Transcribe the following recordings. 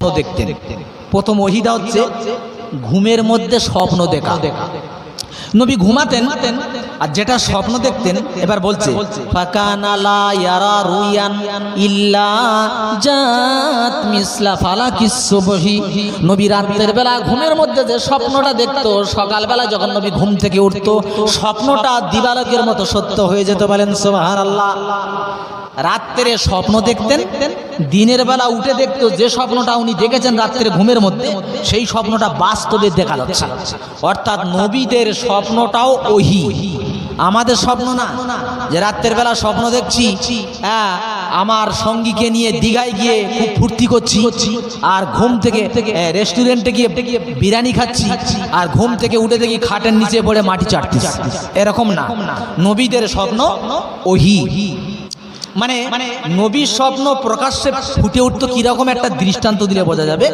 স্বপ্ন দেখতেন। প্রথম ওহিটা হচ্ছে ঘুমের মধ্যে স্বপ্ন দেখা। নবী ঘুমাতেন আর যেটা স্বপ্ন দেখতেন, এবার বলছে ফাকানা লা ইয়ারা রুয়ান ইল্লা জাত মিসলা ফালাকিস সুবহি। নবী রাতের বেলা ঘুমের মধ্যে যে স্বপ্নটা দেখতো, সকালবেলা যখন নবী ঘুম থেকে উঠতো স্বপ্নটা দিবালোকের মতো সত্য হয়ে যেত। বলেন সুবহানাল্লাহ। রাত্রে স্বপ্ন দেখতেন, দিনের বেলা উঠে দেখতো যে স্বপ্নটা উনি দেখেছেন রাত্রে ঘুমের মধ্যে, সেই স্বপ্নটা বাস্তবে দেখা যাচ্ছে। অর্থাৎ নবীদের স্বপ্নটাও ওহী, আমাদের স্বপ্ন না যে রাত্রের বেলা স্বপ্ন দেখছি হ্যাঁ আমার সঙ্গীকে নিয়ে দীঘায় গিয়ে খুব ফুর্তি করছি, আর ঘুম থেকে রেস্টুরেন্টে গিয়ে বিরিয়ানি খাচ্ছি, আর ঘুম থেকে উঠে দেখি খাটের নিচে পড়ে মাটি চাটছি। এরকম না, নবীদের স্বপ্ন ওহী। মানে নবীর স্বপ্ন প্রকাশ্যে ফুটে উঠতো কিরকম একটা দৃষ্টান্ত দিলে বোঝা যাবে।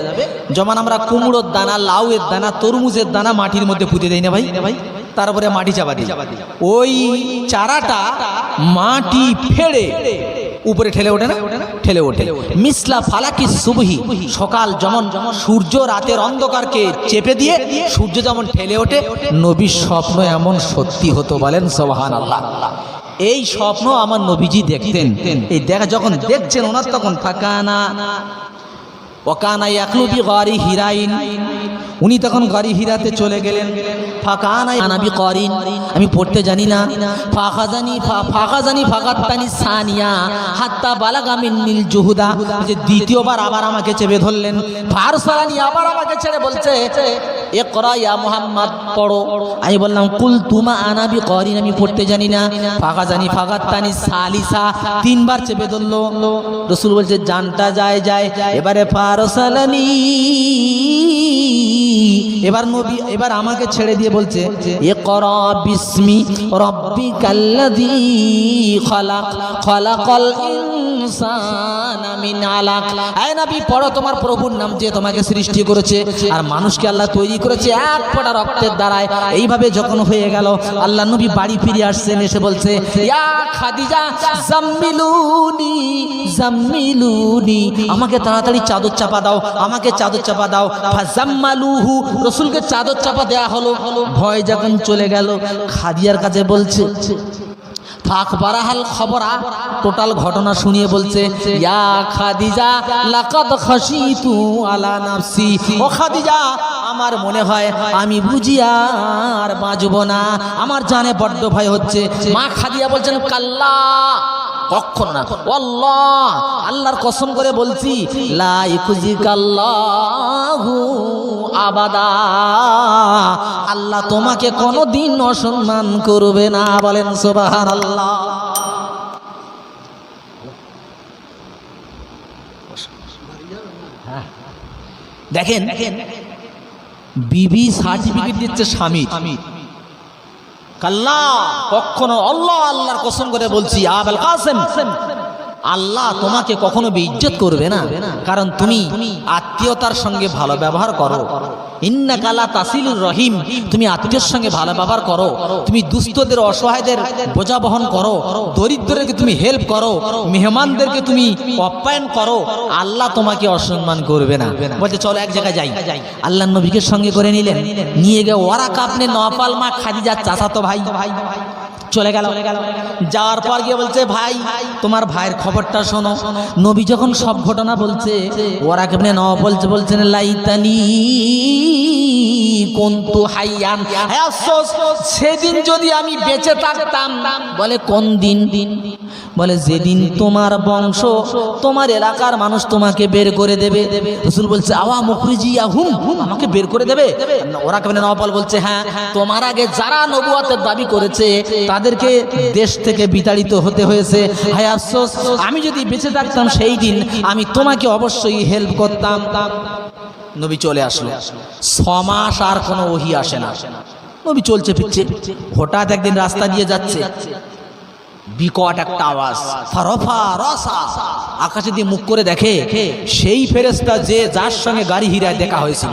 যেমন আমরা কুমড়োর দানা, লাউয়ের দানা, তরমুজের দানা মাটির মধ্যে পুঁতে দেই না ভাই, তারপরে মাটি চাপা দিই, ওই চারাটা মাটি ফেড়ে উপরে ঠেলে ওঠে না, ঠেলে ওঠে। মিসলা ফালাকি সুবহি, সকাল যেমন সূর্য রাতের অন্ধকারকে চেপে দিয়ে সূর্য যেমন ঠেলে ওঠে, নবীর স্বপ্ন এমন সত্যি হতো। বলেন সুবহানাল্লাহ। এই স্বপ্ন আমার নবীজি দেখতেন। এই দেখা যখন দেখছেন ওনার, তখন ফাকানা ওয়াকানা ইয়াকলুবি গারি হিরাইন, উনি তখন গারি হিরাতে চলে গেলেন। ফাকানা আনাবি করিন, আমি পড়তে জানি না। ফাখাজানি ফাকাতানি সানিয়া হাত্তা বালাগা মিন্নিল জুহুদা, যে দ্বিতীয়বার আবার আমাকে চেপে ধরলেন। ফারসালানি, আবার আমাকে ছেড়ে বলছে ইকরা ইয়া মুহাম্মদ, পড়ো। আমি বললাম কুল তুমা আনাবি করিন, আমি পড়তে জানি না। ফাখাজানি ফাকাতানি সালিসা, তিনবার চেপে ধরলো। রাসূল বলছে জানটা যায়। এবারে ফারসালানি, এবার নবী এবার আমাকে ছেড়ে দিয়ে বলছে ইকরা বিসমি রাব্বিকাল্লাযী খালাক, খালাকাল ইনসানা মিন আলাক। হে নবী পড়ো, তোমার প্রভুর নাম, যে তোমাকে সৃষ্টি করেছে আর মানুষকে আল্লাহ তৈরি করেছে এক ফোঁটা রক্তের দ্বারায়। এইভাবে যখন হয়ে গেল, আল্লাহ নবী বাড়ি ফিরে আসছেন, এসে বলছে ইয়া খাদিজা জাম্মিলুনি জাম্মিলুনি, আমাকে তাড়াতাড়ি চাদর চাপা দাও, আমাকে চাদর চাপা দাও। ফাজাম্মালুহু, রাসূলকে চাদর চাপা দেয়া হলো। ভয় যখন চলে গেল, খাদিজার কাছে বলছে ফাকবারাহাল খবরা, টোটাল ঘটনা শুনিয়ে বলছে ইয়া খাদিজা লাকাদ খাশিতু আলা নাফসি, ও খাদিজা আমার মনে হয় আমি বুঝি আর বাঁচব না, আমার জানে বড্ড ভয় হচ্ছে। মা খাদিজা বলছেন কাল্লা, কখনো না, আল্লাহ আল্লাহর কসম করে বলছি লা ইকুজিকাল্লাহু আবাদা, আল্লাহ তোমাকে কোনোদিন অসম্মান করবে না। বলেন সুবহানাল্লাহ। দেখেন বিবি সার্টিফিকেট দিচ্ছে স্বামী, কাল্লা কখনো, আল্লাহ আল্লাহর কসম করে বলছি আবুল কাসেম, আল্লাহ তোমাকে কখনো বেইজ্জত করবে না, কারণ তুমি আত্মীয়তার সঙ্গে ভালো ব্যবহার করো। ইন্নাকা লা তাসিলুর রহিম, তুমি আত্মীয়ের সঙ্গে ভালো ব্যবহার করো, তুমি দুস্থদের অসহায়দের বোঝা বহন করো, দরিদ্রদেরকে তুমি হেল্প করো, মেহমানদেরকে তুমি আপ্যায়ন করো, আল্লাহ তোমাকে অসম্মান করবে না। বলতে চলো এক জায়গায় যাই। আল্লাহর নবীকে সঙ্গে করে নিলেন, নিয়ে গিয়ে ওয়ারাকা ইবনে নওফাল, মা খাদিজার চাচাতো ভাই, চলে গেল। যাওয়ার পর গিয়ে বলছে ভাই তোমার ভাইয়ের খবরটা শোনো। নবী যখন সব ঘটনা বলছে, ওয়ারাকা ইবনে নওফাল বলছেন লাইতানি কুনতু হাইয়ান, হে আফসোস সেদিন যদি আমি বেঁচে থাকতাম। বলে কোন দিন? বলে যেদিন তোমার বংশ, তোমার এলাকার মানুষ তোমাকে বের করে দেবে। রাসূল বলছে আওয়া মুখরিজিয়াহুম, আমাকে বের করে দেবে? ওয়ারাকা ইবনে নওফাল বলছে হ্যাঁ, তোমার আগে যারা নবুয়তের দাবি করেছে তাদেরকে দেশ থেকে বিতাড়িত হতে হয়েছে। হায় আফসোস, আমি যদি বেঁচে থাকতাম সেই দিন আমি তোমাকে অবশ্যই হেল্প করতাম। নবী চলে আসলো, 6 মাস আর কোনো ওহী আসে না। নবী চলছে ফিরছে, হঠাৎ একদিন রাস্তা দিয়ে যাচ্ছে, বিকট একটা আওয়াজ, ফারফা রাসা, আকাশে দিয়ে মুখ করে দেখে সেই ফেরেশতা যে যার সঙ্গে গাড়ি হিরায় দেখা হয়েছিল,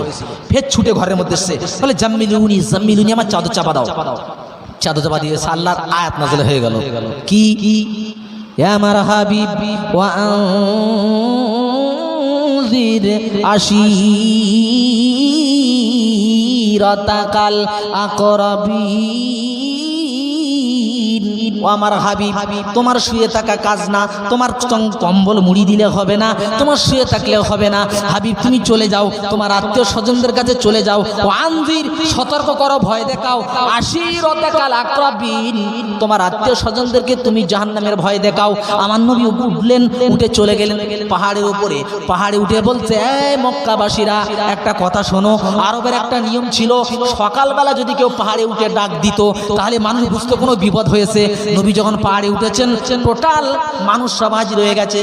ফের ছুটে ঘরের মধ্যে এসে বলে জাম্মিলুনি জাম্মিলুনি, আমার চাদর চাপা দাও। চাদর চাপা দিয়ে আল্লাহর আয়াত নাযিল হয়ে গেল, কি ইয়া মারহাবি ওয়া আনজির আশিরাতাকাল আকরাবিন। ও আমার হাবিব, তোমার শুয়ে থাকা কাজ না, তোমার কম্বল মুড়ি দিলে হবে না, তোমার শুয়ে থাকলেও হবে না। হাবিব তুমি চলে যাও, তোমার আত্মীয় স্বজনদের কাছে চলে যাও। ও আনজির, সতর্ক করো, ভয় দেখাও। আশিরাতাকাল আকরাবিন, তোমার আত্মীয় স্বজনদেরকে তুমি জাহান্নামের ভয় দেখাও। আমার নবী উঠলেন, উঠে চলে গেলেন পাহাড়ের উপরে। পাহাড়ে উঠে বলছে, এই মক্কাবাসীরা, একটা কথা শোনো। আরবের একটা নিয়ম ছিল, সকালবেলা যদি কেউ পাহাড়ে উঠে ডাক দিত তাহলে মানুষ বুঝতো কোনো বিপদ হয়েছে। নবী যখন পাহাড়ে উঠেছেন, টোটাল মানুষ সব হাজির হয়ে গেছে।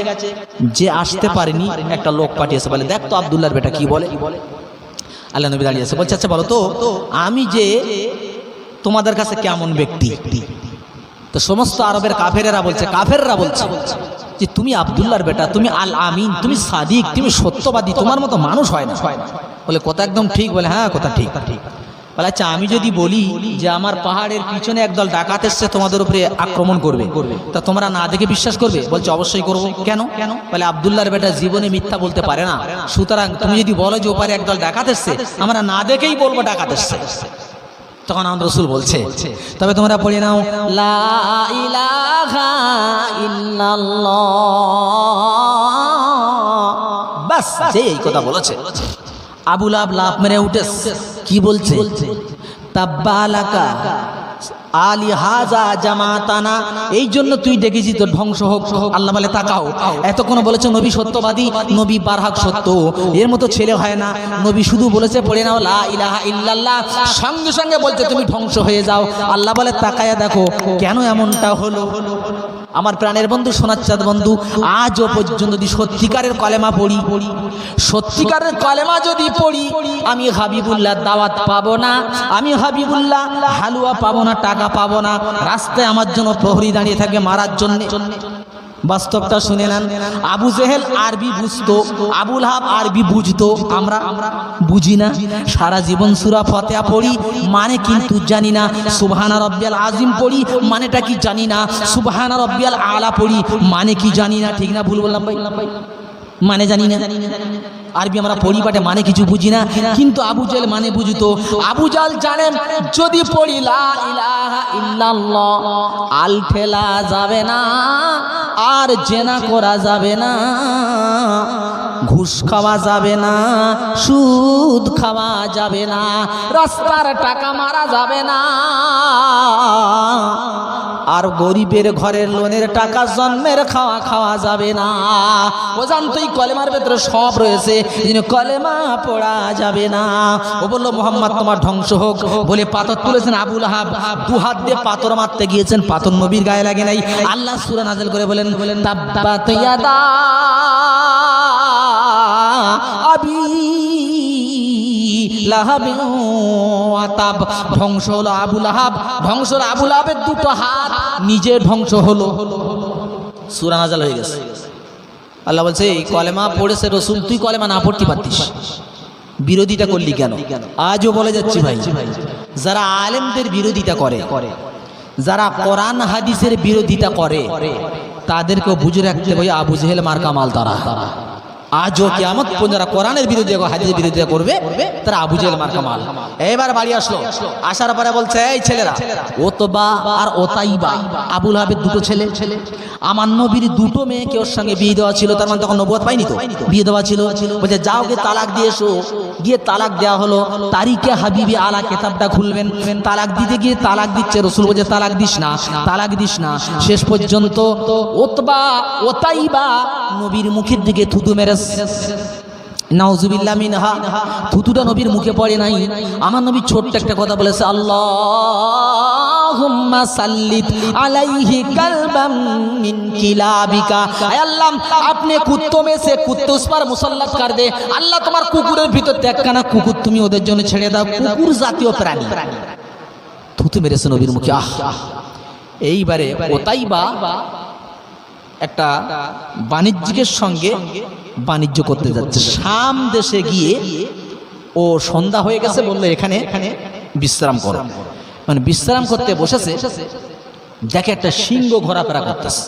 যে আসতে পারেনি একটা লোক পাঠিয়েছে, বলে দেখ তো আব্দুল্লাহর বেটা কি বলে। আল্লাহ নবী দাঁড়িয়ে আছে, বলছে আচ্ছা বলো তো আমি যে তোমাদের কাছে কেমন ব্যক্তি। তো সমস্ত আরবের কাফেরেরা বলছে যে তুমি আব্দুল্লাহর বেটা, তুমি আল আমিন, তুমি সাদিক, তুমি সত্যবাদী, তোমার মতো মানুষ হয় না। বলে কথা একদম ঠিক। বলে হ্যাঁ কথা ঠিক। বলে আচ্ছা আমি যদি বলি যে আমার পাহাড়ের পিছনে একদল ডাকাত এসছে তোমাদের উপরে আক্রমণ করবে, তা তোমরা না দেখে বিশ্বাস করবে? বলছে অবশ্যই করবো। কেন? বলে আব্দুল্লাহর বেটা জীবনে মিথ্যা বলতে পারে না, সুতরাং তুমি যদি বলো যে ওপারে একদল ডাকাত এসছে, আমরা না দেখেই বলবো ডাকাত এসছে। তখন আমার রাসূল বলছে, তবে তোমরা পড়ে নাও লা ইলাহা ইল্লাল্লাহ। বাস, যে এই কথা বলেছে, আবু লাহাব লাফ মেরে উঠে কি বলছে, তাব্বালাকা আলি হাজা জামাতানা, এই জন্য তুই ডেকেছি তোর ধ্বংস হোক। আল্লাহ বলে তাকাও, এতক্ষণ বলেছে নবী সত্যবাদী, নবী বারহাক সত্য, এর মতো ছেলে হয় না। নবী শুধু বলেছে পড়ে নাও লা ইলাহা ইল্লাল্লাহ, সঙ্গে সঙ্গে বলছে তুমি ধ্বংস হয়ে যাও। আল্লাহ বলে তাকায়া দেখো কেন এমনটা হলো। আমার প্রাণের বন্ধু, সোনাচ্চাঁদ বন্ধু, আজও পর্যন্ত যদি সত্যিকারের কলেমা পড়ি, সত্যিকারের কলেমা যদি পড়ি, আমি হাবিবুল্লাহ দাওয়াত পাবো না, আমি হাবিবুল্লাহ হালুয়া পাবো না, টাকা পাবো না, রাস্তায় আমার জন্য প্রহরী দাঁড়িয়ে থাকবে মারার জন্য। বাস্তবটা শুনে নেন। আবু জেহেল আরবি বুঝতো, আবু লাহাব আরবি বুঝতো, আমরা বুঝি না। সারা জীবন সূরা ফাতিহা পড়ি, মানে কিন্তু জানি না। সুবহানা রাব্বিয়াল আযীম পড়ি, মানেটা কি জানি না। সুবহানা রাব্বিয়াল আলা পড়ি, মানে কি জানি না। ঠিক না ভুল বললাম ভাই? মানে জানি না। আরবি আমরা পড়ি বাটে মানে কিছু বুঝি না, কিন্তু আবু জেহেল মানে বুঝতো। আবু জাহেল জানেন যদি পড়ি লা ইলাহা ইল্লাল্লাহ, আল ঠেলা যাবে না, আর জেনা করা যাবে না, ঘুষ খাওয়া যাবে না, সুদ খাওয়া যাবে না, রাস্তার টাকা মারা যাবে না, আর গরিবের ঘরের লোনের টাকা জন্মের খাওয়া যাবে না। ও জানতোই কলেমার ভেতরে সব রয়েছে, কলেমা পড়া যাবে না। ও বললো মুহাম্মদ তোমার ধ্বংস হোক বলে পাথর তুলেছেন। আবু লাহাব দু হাত দিয়ে পাথর মারতে গিয়েছেন, পাথর নবীর গায়ে লাগে নাই। আল্লাহ সূরা নাযিল করে বলেন তাব্বাত ইয়াদা আবি লাহাবিন ওয়া তাব, ধ্বংস হলো আবু লাহাব, ধ্বংস হলো আবু লাহাবের দুটো হাত, নিজে ধ্বংস হলো। সূরা নাযিল হয়ে গেছে। আল্লাহ বলছে এই কলেমা পড়েছে রাসূল, তুই কলেমা না পড়তে পারতিস, বিরোধিতা করলি কেন? আজও বলে যাচ্ছি ভাই, যারা আলেমদের বিরোধিতা করে, যারা কোরআন হাদিসের বিরোধিতা করে, তাদেরকেও বুঝে রাখতে হবে আবু জেহেল মার্কা মাল তারা। আজও কিয়ামত পর্যন্ত যারা কোরআনের বিরোধিতা, হাদিসের বিরোধিতা করবে, তারা আবু জেহেল মার্কা মাল। এবার বাড়ি আসলো, আসার পরে বলছে এই ছেলেরা, ওতবা আর ওতাইবা আবু লাহাবের দুটো ছেলে, আমার নবীর দুটো মেয়েকে ওর সঙ্গে বিয়ে দেওয়া ছিল, তার মানে তখন নবুয়ত পাইনি তো, বিয়ে দেওয়া ছিল। বলছে যাও গিয়ে তালাক দিয়ে এসো। গিয়ে তালাক দেওয়া হলো। তারিকে হাবিবি আলা কেতাবটা খুলবেন, তালাক দিতে গিয়ে তালাক দিচ্ছে। রাসূল বলছে তালাক দিস না, তালাক দিস না। শেষ পর্যন্ত ওতবা ওতাইবা নবীর মুখের দিকে থুতু মেরে, নাউজুবিল্লাহ মিনহা, থুতুটা নবীর মুখে পড়ে নাই। আমার নবী ছোট্ট একটা কথা বলেছে, আল্লাহুম্মা সাল্লিত আলাইহি কালবাম মিন কিলাবিকা, আয় আল্লাহ আপনি কুত্তো में से कुत्ते उस पर मुसल्लत कर दे। আল্লাহ তোমার কুকুরের ভিতর একখানা কুকুর তুমি ওদের জন্য ছেড়ে দাও, কুকুর জাতীয় প্রাণী। থুতু মেরেছে নবীর মুখে। আহ, এইবারে ওতাইবা একটা বাণিজ্যিকের সঙ্গে বাণিজ্য করতে যাচ্ছে শাম দেশে গিয়ে। ও সন্ধ্যা হয়ে গেছে, বললো এখানে বিশ্রাম করো, মানে বিশ্রাম করতে বসেছে, দেখে একটা সিংহ ঘোরাফেরা করতেছে।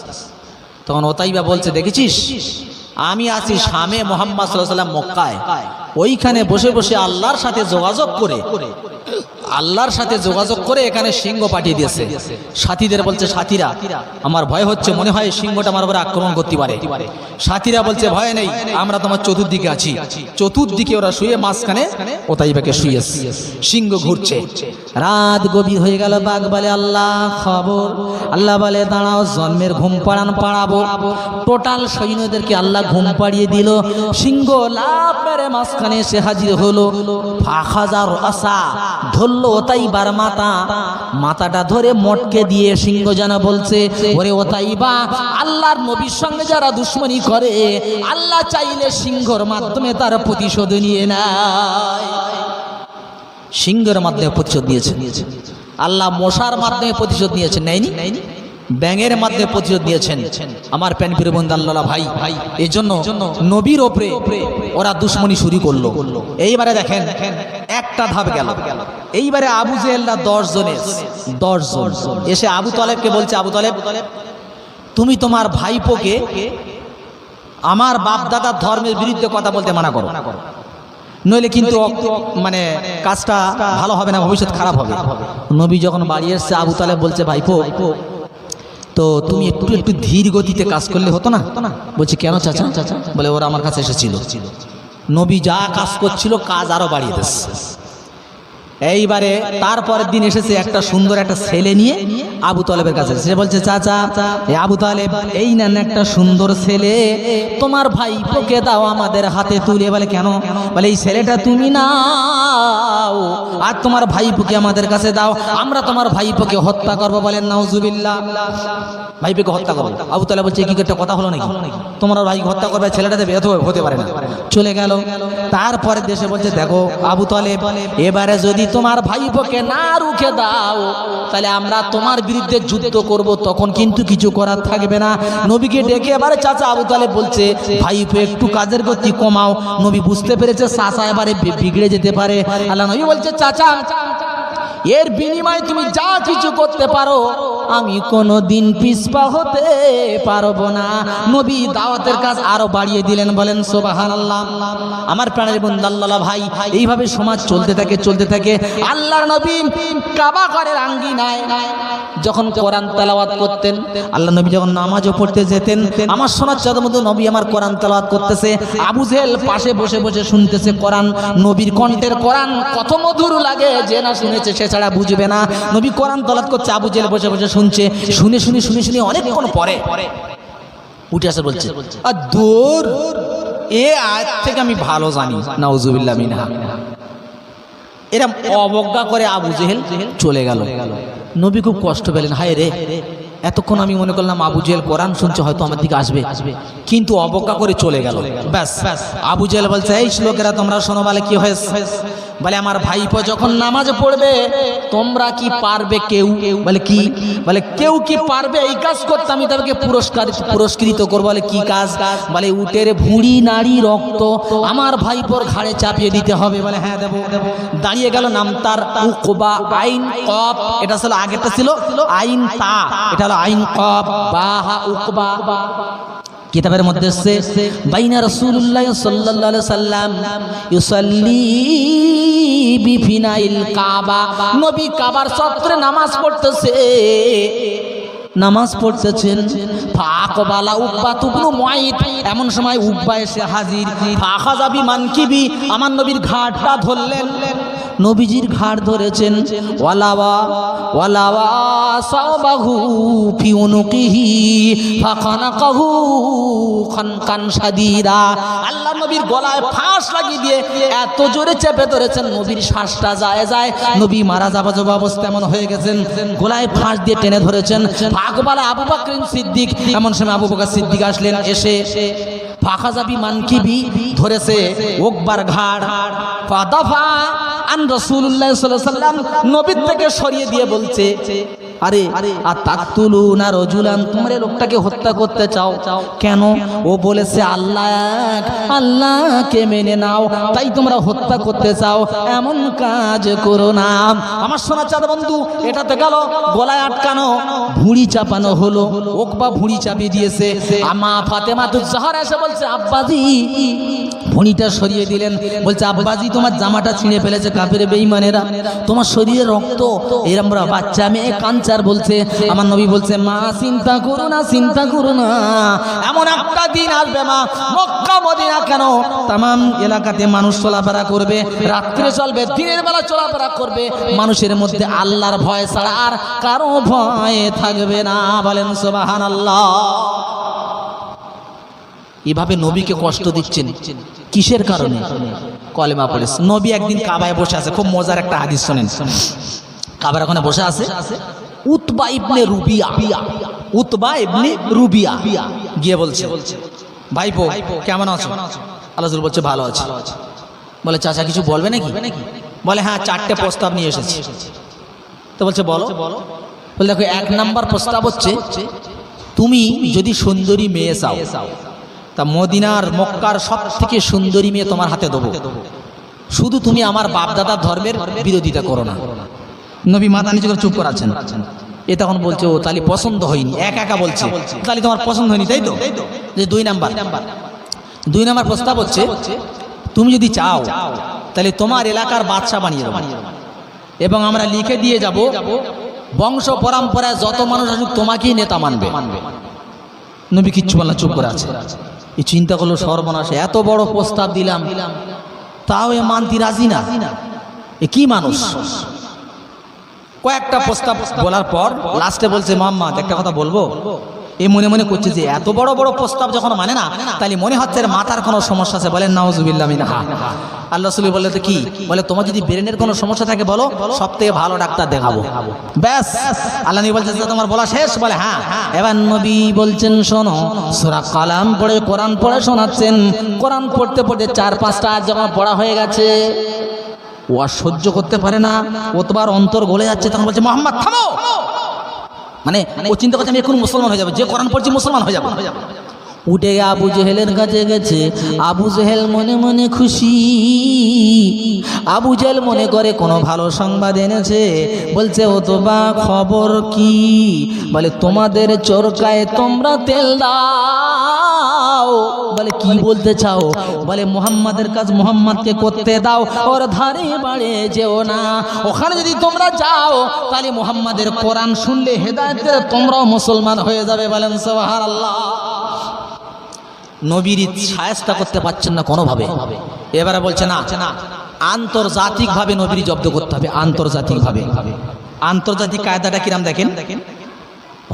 তখন ওতাইবা বলছে দেখেছিস আমি আছি শামে, মুহাম্মদ সাল্লাল্লাহু আলাইহি ওয়াসাল্লাম মক্কায়। ওইখানে বসে বসে আল্লাহর সাথে যোগাযোগ করে এখানে সিংহ পাঠিয়ে দিয়েছে। সাথীদের বলছে, সাথীরা আমার ভয় হচ্ছে, মনে হয় সিংহটা আমার উপরে আক্রমণ করতে পারে। সাথীরা বলছে ভয় নেই, আমরা তোমার চতুর্দিকে আছি। চতুর্দিকে ওরা শুয়ে, মাঝখানে ওতাইবাকে শুয়েছে, সিংহ ঘুরছে। রাত গভীর হয়ে গেল, বাঘ বলে আল্লাহ খবর। আল্লাহ বলে দাঁড়াও, জন্মের ঘুম পাড়াবো। টোটাল সৈন্যদেরকে আল্লাহ ঘুম পাড়িয়ে দিল। সিংহ লাফ মেরে মাঝখানে এসে হাজির হলো। ফাখাজার আসা ধরলো ওতাইবার মাথাটা ধরে মটকে দিয়ে সিংহ যেন বলছে, ওরে ওতাইবা, আল্লাহর নবীর সঙ্গে যারা দুশ্মনী করে, আল্লাহ চাইলে সিংহর মাধ্যমে তার প্রতিশোধ নিয়ে নেয়। সিংহের মাধ্যমে প্রতিশোধ নিয়েছেন আল্লাহ, মশার মাধ্যমে প্রতিশোধ নিয়েছেন, নেয়নি? ব্যাঙের মাধ্যমে প্রতিশোধ নিয়েছেন। আমার প্যানপ্রিয় বন্ধু আল্লাহ ভাই, এই জন্য নবীর ওপরে ওরা দুশ্মনী শুরু করলো। এইবারে দেখেন একটা ধাপ গেল। এইবারে আবু জেহেলরা 10 জন এসে আবু তালেবকে বলছে, আবু তালেব, তুমি তোমার ভাইপোকে আমার বাপ দাদার ধর্মের বিরুদ্ধে কথা বলতে মানা করো, নইলে কিন্তু মানে কাজটা ভালো হবে না, ভবিষ্যৎ খারাপ হবে। নবী যখন বাড়ি এসছে, আবু তালেব বলছে, ভাইপো তো তুমি একটু ধীর গতিতে কাজ করলে হতো না? বলছে কেন চাচা? বলে ওরা আমার কাছে এসেছিল, নবী যা কাজ করছিল কাজ আরো বাড়িয়ে দিচ্ছে। এইবারে তারপরের দিন এসেছে একটা সুন্দর একটা ছেলে নিয়ে আবু তালেবের কাছে। সে বলছে, চাচা আবু তালেব, এই নেন একটা সুন্দর ছেলে, তোমার ভাইপোকে দাও আমাদের হাতে তুলে। বলে কেন? বলে এই ছেলেটা তুমি নাও আর তোমার ভাইপোকে আমাদের কাছে দাও, আমরা তোমার ভাইপোকে হত্যা করবো। বলেন নাউজুবিল্লাহ, ভাইপোকে হত্যা করবো। আবু তালেব বলছে, কি একটা কথা হলো নাকি? তোমার ভাইকে হত্যা করবে, ছেলেটা দেবে, হতে পারে না। চলে গেল। তারপরে দেশে বলছে, দেখো আবু তালেব, এবারে যদি তোমার ভাইপোকে না রুখে দাও, তাহলে আমরা তোমার বিরুদ্ধে যুদ্ধ করব, তখন কিন্তু কিছু করার থাকবে না। নবীকে ডেকে এবারে চাচা আবু তালেব বলছে, ভাইপো একটু কাজের গতি কমাও। নবী বুঝতে পেরেছে চাচা এবারে বিগড়ে যেতে পারে। আল্লাহ নবী বলছে, চাচা এর বিনিময়ে তুমি যা কিছু করতে পারো, আমি কোনোদিন পিছপা হতে পারবো না। নবী দাওয়াতের কাজ আরো বাড়িয়ে দিলেন। বলেন সুবহানাল্লাহ। আমার প্রাণের বন্ধু আল্লাহ ভাই, এইভাবে সমাজ চলতে থাকে। আল্লাহর নবী কাবা ঘরের আঙ্গিনায় যখন কোরআন তেলাওয়াত করতেন, আল্লাহ নবী যখন নামাজও পড়তে যেতেন, আমার শোনার চাঁদের মধ্যে নবী আমার কোরআন তেলাওয়াত করতেছে, আবু জেহেল পাশে বসে বসে শুনতেছে কোরআন। নবীর কণ্ঠের কোরআন কত মধুর লাগে, যে না শুনেছে সে ছাড়া বুঝবে না। নবী কোরআন তেলাওয়াত করছে, আবু জেহেল বসে বসে শুনছে। শুনে অনেকক্ষণ পরে উঠে আসে, বলছে, আর দূর এ আজ থেকে আমি ভালো জানি, নাউজুবিল্লাহ মিনহা। এরা অবজ্ঞা করে আবু জেহেল চলে গেল। নবী খুব কষ্ট পেলেন, হায় রে, এতক্ষণ আমি মনে করলাম আবু জেহেল কোরআন শুনছে, হয়তো আমার দিকে আসবে, কিন্তু অবজ্ঞা করে চলে গেল। ব্যাস, আবু জেহেল বলছে, এই শ্লোকেরা তোমরা শোনো। বলে কি হয়েছে? বলে আমার ভাইপো যখন নামাজ পড়বে, তোমরা কি পারবে কেউ? বলে কি? বলে কেউ কি পারবে এই কাজ করতে? আমি তাদেরকে পুরস্কৃত করবো। বলে কি কাজ? বলে উটের ভুঁড়ি নাড়ি রক্ত আমার ভাইপোর ঘাড়ে চাপিয়ে দিতে হবে। বলে হ্যাঁ দেবো। দাঁড়িয়ে গেল, নাম তার উকবা, আইন কফ, এটা ছিল আগেরটা ছিল আইন তা, এটা হলো আইন কফ বাহা উকবা। কিতাবের মধ্যে এসেছে, বাইনা রাসূলুল্লাহ সাল্লাল্লাহু আলাইহি সাল্লাম ইউসাল্লি বিফিনাইল কাবা। নবী কাবার চত্বরে নামাজ পড়তেছেন। ফাকবালা উকবা ইবনে মুআইদ, এমন সময় উকবা এসে হাজির। ফাখাযাবি মানকিবি, আমার নবীর ঘাড়টা ধরলেন। নবীজির ঘাড় ধরেছেন। ওয়ালাওয়া সাবাহু ফি উনুকিহি ফাখানাকাহু খানকান শাদীদা। আল্লাহ নবীর গলায় ফাঁস লাগিয়ে দিয়ে এত জোরে চেপে ধরেছেন, নবীর শ্বাসটা যায়। নবী মারা যাওয়া অবস্থা এমন হয়ে গেছেন, গলায় ফাঁস দিয়ে টেনে ধরেছেন। ফাকবালা আবু বকর সিদ্দিক, এমন সময় আবু বকর সিদ্দিক আসলেন। এসে ফাখাযাবি মানকিবি, ধরেছে উকবার ঘাড়। ফাদাফা আন রাসূলুল্লাহ সাল্লাল্লাহু আলাইহি ওয়াসাল্লাম, নবীর থেকে সরিয়ে দিয়ে বলছে, আরে আর তাকতুলুনা রাজুলান, তোমরা এই লোকটাকে হত্যা করতে চাও কেন? ও বলেছে আল্লাহ এক, আল্লাহকে মেনে নাও, তাই তোমরা হত্যা করতে চাও, এমন কাজ করো না। আমার সোনা চাঁদ বন্ধু, এটাতে গেল গলায় আটকানো, ভুঁড়ি চাপানো হলো, ওকবা ভুঁড়ি চাপিয়ে দিয়েছে। আমা ফাতেমাতুজ জাহরা এসে বলছে আব্বাজি, ভুঁড়িটা সরিয়ে দিলেন, বলছে আব্বাজি তোমার জামাটা ছিঁড়ে ফেলেছে কাফের বেঈমানেরা, তোমার শরীরে রক্ত, এরম বাচ্চা মেয়ে কাঞ্চার বলছে। আমার নবী বলছে মা চিন্তা করো না, চিন্তা করো না, এমন একটা দিন আসবে মা, মক্কা মদিনা কেন তামাম এলাকাতে মানুষ চলাফেরা করবে, রাত্রে চলবে, দিনের বেলা চলাফেরা করবে, মানুষের মধ্যে আল্লাহর ভয় ছাড়া আর কারো ভয় থাকবে না। বলেন সুবহানাল্লাহ। এভাবে নবীকে কষ্ট দিচ্ছেন কিসের কারণে? কলেমা পড়ে। নবী একদিন কাবায় বসে আছে, খুব মজার একটা হাদিস শোনেন। কাবার ওখানে বসে আছে Utba ibn Rabia, Utba ibn Rabia গিয়ে বলছে ভাইপো কেমন আছো? আল্লাহ রাসূল বলছে ভালো আছি। বলে চাচা কিছু বলবে নাকি? বলে হ্যাঁ, 4টে প্রস্তাব নিয়ে এসেছি। তো বলছে বলো। বলে দেখো, 1 নাম্বার প্রস্তাব হচ্ছে তুমি যদি সুন্দরী মেয়ে চাও, তা মদিনার মক্কার সব থেকে সুন্দরী মেয়ে তোমার হাতে দেবো, শুধু তুমি আমার বাপদাদার ধর্মের বিরোধিতা করো না। নবী মাথা নিচু করে চুপ করে আছেন। এ তখন বলছে ও তাহলে পছন্দ হয়নি, একা বলছে তাহলে তোমার পছন্দ হয়নি, তাই তো? যে 2 নাম্বার প্রস্তাব হচ্ছে তুমি যদি চাও তাহলে তোমার এলাকার বাদশা বানিয়ে দেবো, এবং আমরা লিখে দিয়ে যাব বংশ পরম্পরায় যত মানুষ আসুক তোমাকেই নেতা মানবে। নবী কিচ্ছু বলল, চুপ করে আছে। এই চিন্তা করলো সর্বনাশ, এত বড় প্রস্তাব দিলাম তাও এ মানতে রাজি না, এ কি মানুষ? কয়েকটা প্রস্তাব বলার পর লাস্টে বলছে মোহাম্মদ একটা কথা বলবো। এই মনে মনে করছে যে এত বড় বড় প্রস্তাব যখন মানে না, তাহলে মনে হচ্ছে এর মাথার কোনো সমস্যা আছে। বলেন নাউজুবিল্লাহ মিনহা। আল্লাহ রাসূল বললেন তো কি? বলে তোমার যদি ব্রেনের কোনো সমস্যা থাকে বলো, সবথেকে ভালো ডাক্তার দেখাবো। ব্যাস, আল্লাহ নবী বলছেন তোমার বলা শেষ? বলে হ্যাঁ। এবার নবী বলছেন শোনো, সূরা কালাম পড়ে কোরআন পড়ে শোনাচ্ছেন। কোরআন পড়তে পড়তে 4-5টা আয়াত যখন পড়া হয়ে গেছে, ও আর সহ্য করতে পারে না, ও তোমার অন্তর গলে যাচ্ছে। তখন বলছে মোহাম্মদ থামো। মানে ও চিন্তা করছে আমি এখন মুসলমান হয়ে যাবো, যে কোরআন পড়ছি মুসলমান হয়ে যাবো। উঠে আবু জেহেলের কাছে গেছে। আবু জেহেল মনে মনে খুশি। আবু জেহেল মনে করে কোনো ভালো সংবাদ এনেছে। বলছে ও তো বা খবর কি? বলে তোমাদের চরকায় তোমরা তেল দাও। বলে কি বলতে চাও? বলে মুহাম্মাদের কাজ মুহাম্মাদকে করতে দাও, ওর ধারে বাড়ে যেও না। ওখানে যদি তোমরা যাও তাহলে মুহাম্মাদের কোরআন শুনলে হেদায়েতে তোমরাও মুসলমান হয়ে যাবে। বলেন সুবহানাল্লাহ। নবীর শায়েস্তা করতে পারছেন না কোনোভাবে। এবারে বলছে না, আন্তর্জাতিকভাবে নবীর জব্দ করতে হবে। আন্তর্জাতিক কায়দাটা কিরাম দেখেন।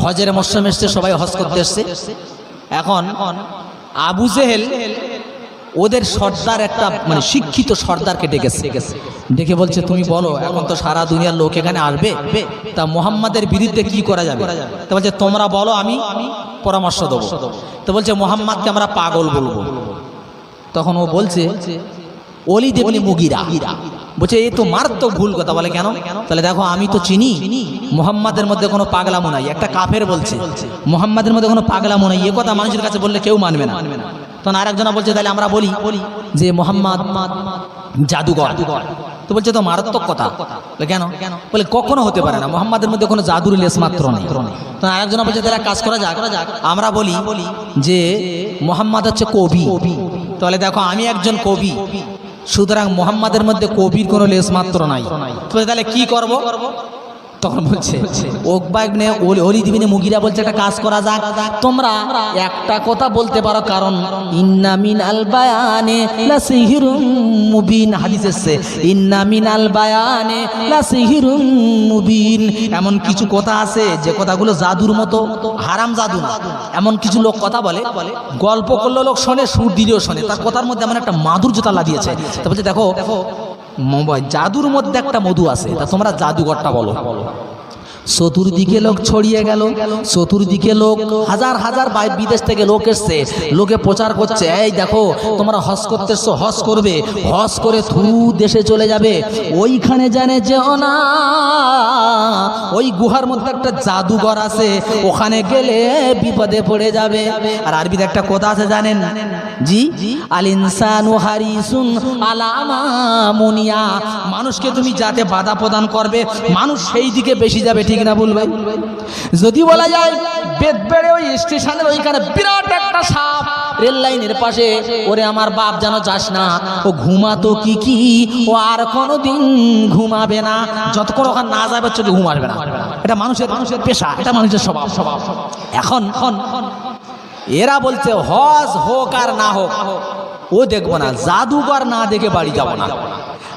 হজের মৌসুম এসছে, সবাই হজ করতে এসছে। এখন আবু জেহেল ওদের সর্দার, একটা মানে শিক্ষিত সর্দারকে ডেকেছে। ডেকে বলছে তুমি বলো, এখন তো সারা দুনিয়ার লোক এখানে আসবে, তা মুহাম্মাদের বিরুদ্ধে কি করা যাবে? তো বলছে তোমরা বলো, আমি পরামর্শ দেবো। তো বলছে মুহাম্মাদকে আমরা পাগল বলবো। তখন ও বলছে ওলিদ ইবনে মুগিরা। বলছে এ তো মারাত্মক ভুল কথা। বলে কেন? তাহলে দেখো আমি তো চিনি মুহাম্মাদের মধ্যে কোনো পাগলামো নাই। একটা কাফের বলছে মুহাম্মাদের মধ্যে কোনো পাগলামো নাই, এ কথা মানুষের কাছে বললে কেউ মানবে না। তখন আরেকজনা বলছে তাহলে আমরা বলি যে মুহাম্মদ জাদুঘর। তো বলছে তো মারাত্মক কথা। কেন? বলে কখনো হতে পারে না, মুহাম্মাদের মধ্যে কোনো জাদুর লেশ মাত্র নেই। তো আরেকজনা বলছে তাহলে কাজ করা যাক, আমরা বলি যে মুহাম্মদ হচ্ছে কবি। তাহলে দেখো আমি একজন কবি, সুতরাং মুহাম্মাদের মধ্যে কবির কোনো লেশ মাত্র নাই। তাহলে কি করব? তখন বলছে উকবা ইবনে ওলীদ ইবনে মুগিরা বলছে একটা কাজ করা যাক, তোমরা একটা কথা বলতে পারো, কারণ ইন্না মিনাল বায়ানে লাসিহরুম মুবিন। হাদিস এসেছে ইন্না মিনাল বায়ানে লাসিহরুম মুবিন। এমন কিছু কথা আছে যে কথাগুলো জাদুর মতো, হারাম জাদু না। এমন কিছু লোক কথা বলে, গল্প করলে লোক শোনে, সুর দিলেও শোনে, তার কথার মধ্যে এমন একটা মাধুর্যতা লাগিয়েছে। তা বলছে দেখো জাদুর মধ্যে একটা মধু আছে, তা তোমরা জাদুঘরটা বলো। চতুর্দিকে লোক ছড়িয়ে গেল, চতুর্দিকে লোক হাজার হাজার বিদেশ থেকে লোক এসছে, লোকে প্রচার করছে, এই দেখো তোমরা হজ করতে এসছো, হজ করবে, হজ করে থুরু দেশে চলে যাবে, ওইখানে জানে যেও না, ওই গুহার মধ্যে একটা জাদুঘর আছে, ওখানে গেলে বিপদে পড়ে যাবে। আর আরবিতে একটা কথা আছে জানেন জি, আল ইনসানু হারিসুন আলা মা মুনিয়া, মানুষকে তুমি যাতে বাধা প্রদান করবে মানুষ সেই দিকে বেশি যাবে, ঠিক না বলবে? যদি বলা যায় বেদবেড়ে ওই স্টেশনের ওইখানে বিরাট একটা সাপ রেল লাইনের পাশে, ওরে আমার বাপ যেন যাস না, ও ঘুমাতো কি ও আর কোনোদিন ঘুমাবে না, যতক্ষণ ওখানে না যাবে চোখে ঘুম আসবে না। এটা মানুষের পেশা, এটা মানুষের স্বভাব। এখন এরা বলছে হজ হোক আর না হোক ও দেখবো না, জাদুঘর না দেখে বাড়ি যাব না।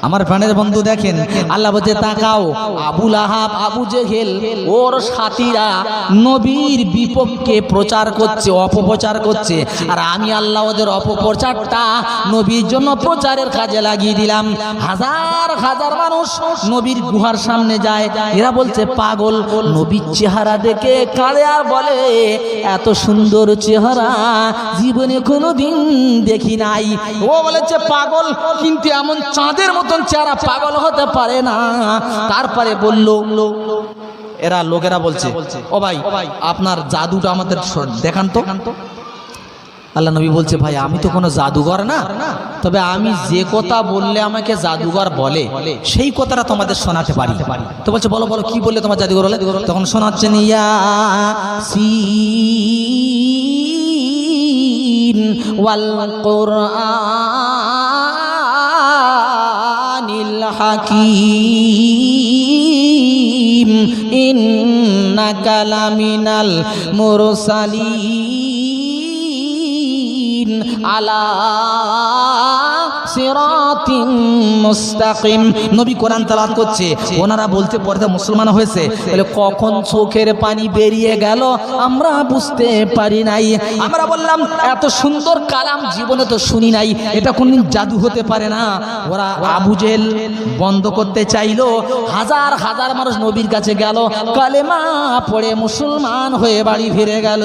আমার প্রাণের বন্ধু দেখেন, আল্লাহ বলছে তাকাও, আবু লাহাব, আবু জেহেল, ওর সাথীরা নবীর বিপক্ষে প্রচার করছে, অপপ্রচার করছে, আর আমি আল্লাহ ওদের অপপ্রচারটা নবীর জন্য প্রচারের কাজে লাগিয়ে দিলাম। হাজার হাজার মানুষ নবীর গুহার সামনে যায়, এরা বলছে পাগল, নবীর চেহারা দেখে কাঁদে আর বলে এত সুন্দর চেহারা জীবনে কোনোদিন দেখি নাই। ও বলেছে পাগল, কিন্তু এমন চাঁদের মতন চেহারা পাগল হতে পারে না। তারপরে বলল, এরা লোকেরা বলছে ও ভাই আপনার জাদুটা আমাদের দেখান তো। আল্লাহ নবী বলছে ভাই আমি তো কোনো জাদুঘর না, তবে আমি যে কথা বললে আমাকে জাদুঘর বলে সেই কথাটা তোমাদের শোনাতে পারি। তো বলছে বলো বলো কি বললে তোমার জাদুঘর বলে? তখন শোনাচ্ছেন ইয়াসিন ওয়াল কুরআনিল হাকীম ইন্নাকা লামিনাল মুরসালিন আলা সিরাতিম মুস্তাকিম। নবী কোরআন তেলাওয়াত করছে, ওনারা বলতে পড়তে মুসলমান হয়েছে, বলে কখন চোখের পানি বেরিয়ে গেল আমরা বুঝতে পারি নাই। আমরা বললাম এত সুন্দর কালাম জীবনে তো শুনি নাই, এটা কোনদিন জাদু হতে পারে না। ওরা আবু জেহেল বন্ধ করতে চাইলো, হাজার হাজার মানুষ নবীর কাছে গেল, কালেমা পড়ে মুসলমান হয়ে বাড়ি ফিরে গেল।